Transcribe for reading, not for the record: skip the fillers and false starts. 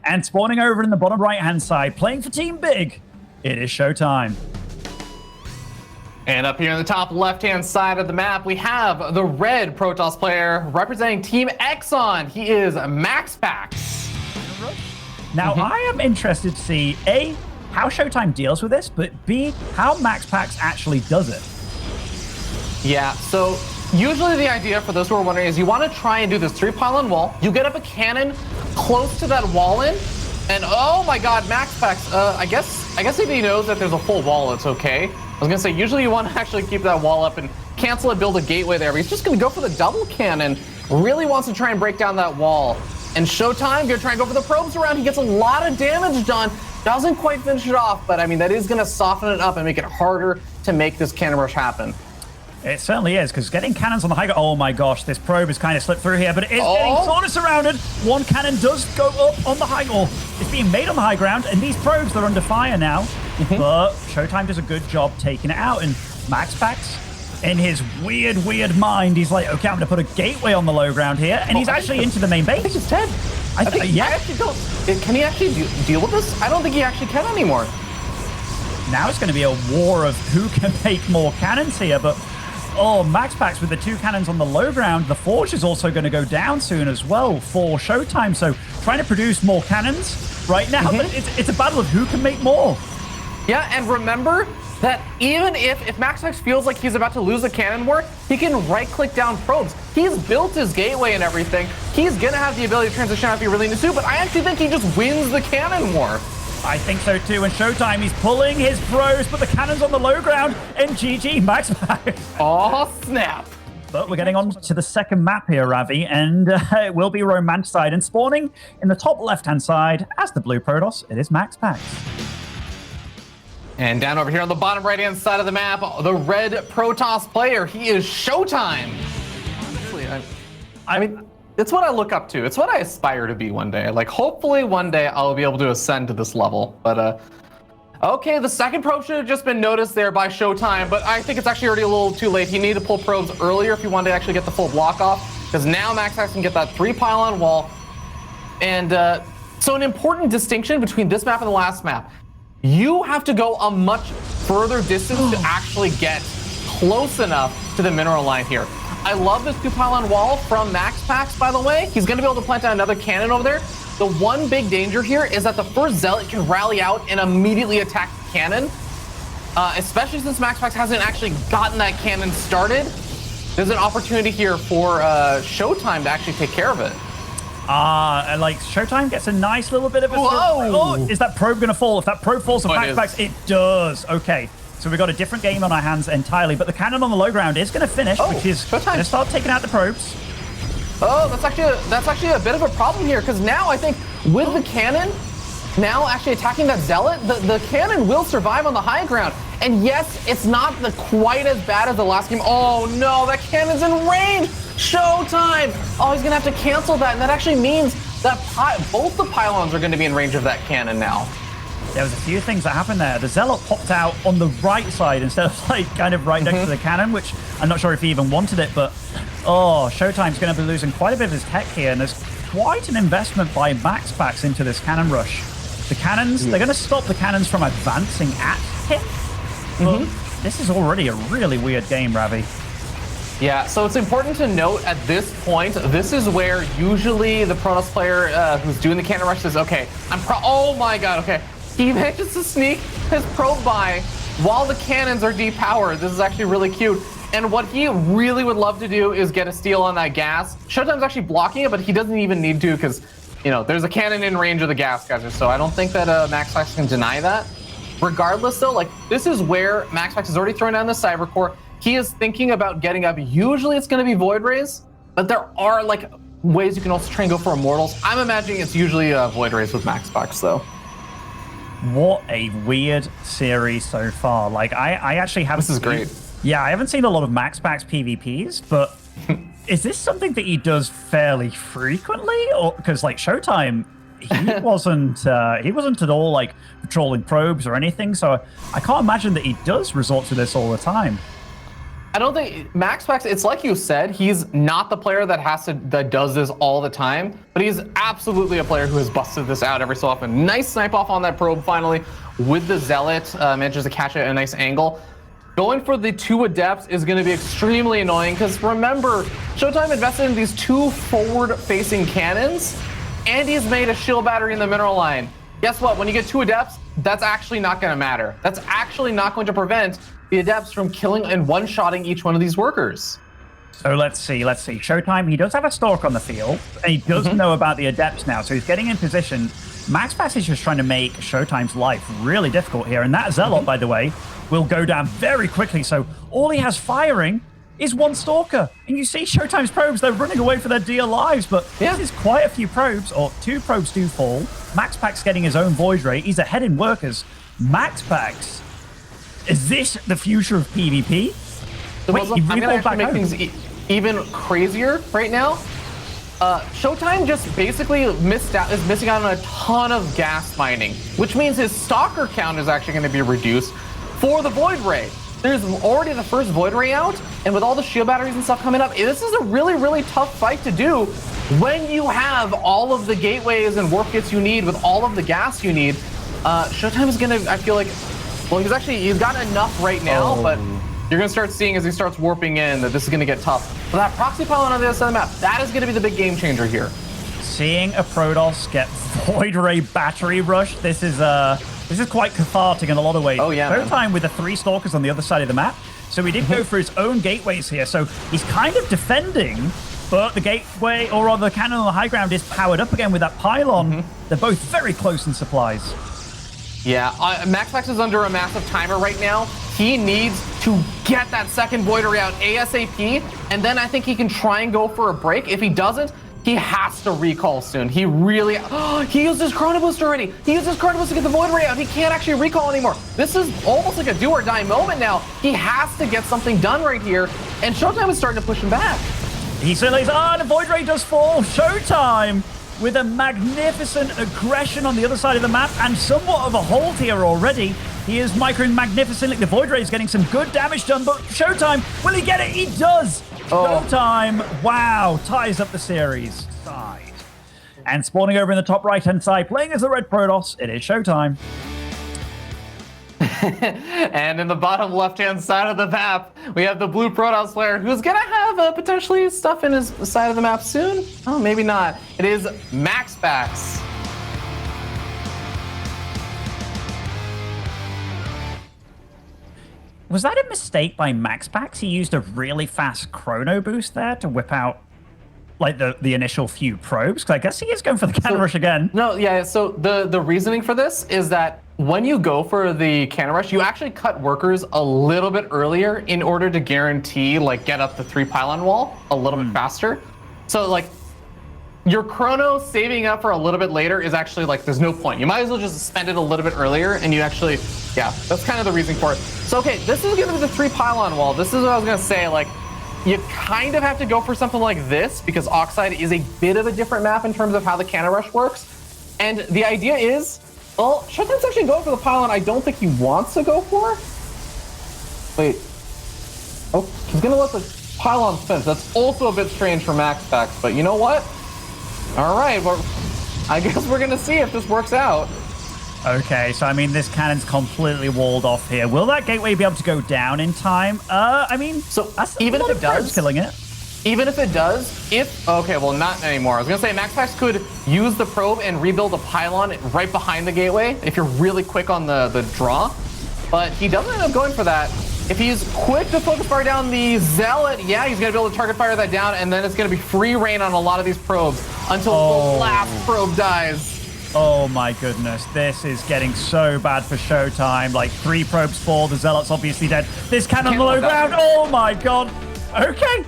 And spawning over in the bottom right-hand side, playing for Team Big, it is ShoWTime. And up here in the top left-hand side of the map, we have the red Protoss player representing Team Exxon. He is MaxPax. Now, I am interested to see, A, how ShoWTime deals with this, but B, how MaxPax actually does it. Yeah, so usually the idea, for those who are wondering, is you want to try and do this 3-pylon wall. You get up a cannon close to that wall in, and oh my god, MaxPax, I guess if he knows that there's a full wall, it's okay. I was gonna say, usually you want to actually keep that wall up and cancel it, build a gateway there, but he's just gonna go for the double cannon. Really wants to try and break down that wall. And ShoWTime gonna try and go for the probes around. He gets a lot of damage done. Doesn't quite finish it off, but I mean, that is gonna soften it up and make it harder to make this cannon rush happen. It certainly is, because getting cannons on the high ground... Oh my gosh, this probe has kind of slipped through here, but it is getting sort of surrounded. One cannon does go up on the high... Or it's being made on the high ground, and these probes, they're under fire now. But ShoWTime does a good job taking it out, and MaxPax, in his weird mind, he's like, okay, I'm going to put a gateway on the low ground here, and he's actually into the main base. I think he's dead. I actually don't... Can he actually deal with this? I don't think he actually can anymore. Now it's going to be a war of who can make more cannons here, but... Oh, MaxPax with the 2 cannons on the low ground. The Forge is also going to go down soon as well for ShoWTime. So trying to produce more cannons right now, but it's a battle of who can make more. Yeah, and remember that even if MaxPax feels like he's about to lose a cannon war, he can right-click down probes. He's built his gateway and everything. He's going to have the ability to transition out if he really needs to, but I actually think he just wins the cannon war. I think so too, and ShoWTime, he's pulling his pros, but the cannon's on the low ground, and GG, MaxPax. Oh, snap. But we're getting on to the second map here, Ravi, and it will be Romanticide, and spawning in the top left-hand side, as the blue Protoss, it is MaxPax. And down over here on the bottom right-hand side of the map, the red Protoss player, he is ShoWTime. Honestly, I mean... It's what I look up to. It's what I aspire to be one day. Like, hopefully one day I'll be able to ascend to this level. But, okay, the second probe should have just been noticed there by ShoWTime, but I think it's actually already a little too late. He needed to pull probes earlier if he wanted to actually get the full block off, because now MaxPax can get that 3-pylon wall. And, so an important distinction between this map and the last map. You have to go a much further distance to actually get close enough to the mineral line here. I love this 2-pylon wall from MaxPax, by the way. He's going to be able to plant down another cannon over there. The one big danger here is that the first Zealot can rally out and immediately attack the cannon. Especially since MaxPax hasn't actually gotten that cannon started. There's an opportunity here for ShoWTime to actually take care of it. Like ShoWTime gets a nice little bit of a... Whoa! Oh, is that probe going to fall? If that probe falls on MaxPax, it does. Okay. So we've got a different game on our hands entirely, but the cannon on the low ground is going to finish, which is going to start taking out the probes. Oh, that's actually a bit of a problem here, because now I think with the cannon now actually attacking that Zealot, the cannon will survive on the high ground. And yes, it's not quite as bad as the last game. Oh no, that cannon's in range! ShoWTime! Oh, he's going to have to cancel that, and that actually means that both the pylons are going to be in range of that cannon now. There was a few things that happened there. The Zealot popped out on the right side instead of like kind of right next to the cannon, which I'm not sure if he even wanted it, but ShoWTime's going to be losing quite a bit of his tech here, and there's quite an investment by MaxPax into this cannon rush. The cannons, they're going to stop the cannons from advancing at him. But this is already a really weird game, Ravi. Yeah, so it's important to note at this point, this is where usually the Protoss player who's doing the cannon rush says, okay, oh my god, okay. He manages to sneak his probe by while the cannons are depowered. This is actually really cute. And what he really would love to do is get a steal on that gas. ShoWTime's actually blocking it, but he doesn't even need to, because, you know, there's a cannon in range of the gas geyser, so I don't think that MaxPax can deny that. Regardless, though, like, this is where MaxPax is already throwing down the Cyber Core. He is thinking about getting up. Usually it's going to be Void Rays, but there are, like, ways you can also try and go for Immortals. I'm imagining it's usually Void Rays with MaxPax, though. What a weird series so far. Like, I actually haven't... This is great. Yeah, I haven't seen a lot of MaxPax PvPs, but is this something that he does fairly frequently? Or because, like, ShoWTime, he wasn't at all, like, patrolling probes or anything, so I can't imagine that he does resort to this all the time. I don't think MaxPax, it's like you said, he's not the player that does this all the time, but he's absolutely a player who has busted this out every so often. Nice snipe off on that probe finally with the Zealot, manages to catch it at a nice angle. Going for the 2 Adepts is going to be extremely annoying because remember, ShoWTime invested in these 2 forward-facing cannons, and he's made a shield battery in the mineral line. Guess what? When you get 2 Adepts, that's actually not going to matter. That's actually not going to prevent the Adepts from killing and one-shotting each one of these workers. So let's see. ShoWTime, he does have a Stalk on the field, and he does know about the Adepts now, so he's getting in position. MaxPax is just trying to make ShoWTime's life really difficult here, and that Zealot, by the way, will go down very quickly, so all he has firing is 1 Stalker. And you see ShoWTime's probes, they're running away for their dear lives, but this is quite a few probes, or 2 probes do fall. MaxPax getting his own Void Ray. He's ahead in workers. MaxPax, is this the future of PvP? Wait, I'm going to actually make things even crazier right now. ShoWTime just basically is missing out on a ton of gas mining, which means his Stalker count is actually going to be reduced for the Void Ray. There's already the first Void Ray out, and with all the shield batteries and stuff coming up, this is a really, really tough fight to do when you have all of the gateways and warp kits you need with all of the gas you need. ShoWTime is going to, I feel like, well, he's got enough right now, but you're going to start seeing as he starts warping in that this is going to get tough. But that proxy pylon on the other side of the map, that is going to be the big game changer here. Seeing a Protoss get Void Ray battery rush, this is quite cathartic in a lot of ways. Oh, yeah. ShoWTime with the 3 Stalkers on the other side of the map. So he did go for his own gateways here. So he's kind of defending, but the gateway, or rather the cannon on the high ground, is powered up again with that pylon. They're both very close in supplies. Yeah, MaxPax is under a massive timer right now. He needs to get that second Void Ray out ASAP, and then I think he can try and go for a break. If he doesn't, he has to recall soon. He really... he used his Chrono Boost already. He used his Chrono Boost to get the Void Ray out. He can't actually recall anymore. This is almost like a do or die moment now. He has to get something done right here, and ShoWTime is starting to push him back. He certainly is. The Void Ray does fall. ShoWTime with a magnificent aggression on the other side of the map and somewhat of a hold here already. He is microing magnificently. The Void Ray is getting some good damage done, but ShoWTime, will he get it? He does! ShoWTime, wow, ties up the series. Side. And spawning over in the top right-hand side, playing as the red Protoss, it is ShoWTime. And in the bottom left-hand side of the map, we have the blue Protoss player who's going to have potentially stuff in his side of the map soon. Oh, maybe not. It is MaxPax. Was that a mistake by MaxPax? He used a really fast Chrono Boost there to whip out like the initial few probes? Because I guess he is going for the cannon rush again. No, yeah, so the reasoning for this is that when you go for the cannon rush, you actually cut workers a little bit earlier in order to guarantee, like, get up the 3 pylon wall a little bit faster. So, like, your chrono saving up for a little bit later is actually, like, there's no point. You might as well just spend it a little bit earlier, and you actually, yeah, that's kind of the reasoning for it. So, okay, this is going to be the 3 pylon wall. This is what I was going to say, like, you kind of have to go for something like this because Oxide is a bit of a different map in terms of how the cannon rush works. And the idea is, well, ShoWTime's actually going for the pylon I don't think he wants to go for. Wait. Oh, he's going to let the pylon spin. That's also a bit strange for MaxPax, but you know what? All right, well, I guess we're going to see if this works out. Okay, so I mean, this cannon's completely walled off here. Will that gateway be able to go down in time? I mean, so that's even if it does, killing it. Even if it does, okay, well, not anymore. I was gonna say MaxPax could use the probe and rebuild a pylon right behind the gateway if you're really quick on the draw, but he doesn't end up going for that. If he's quick to focus fire down the Zealot, yeah, he's gonna be able to target fire that down, and then it's gonna be free reign on a lot of these probes until the last probe dies. Oh my goodness, this is getting so bad for ShoWTime. Like 3 probes fall, the Zealot's obviously dead. This cannon on the low ground, oh my god. Okay.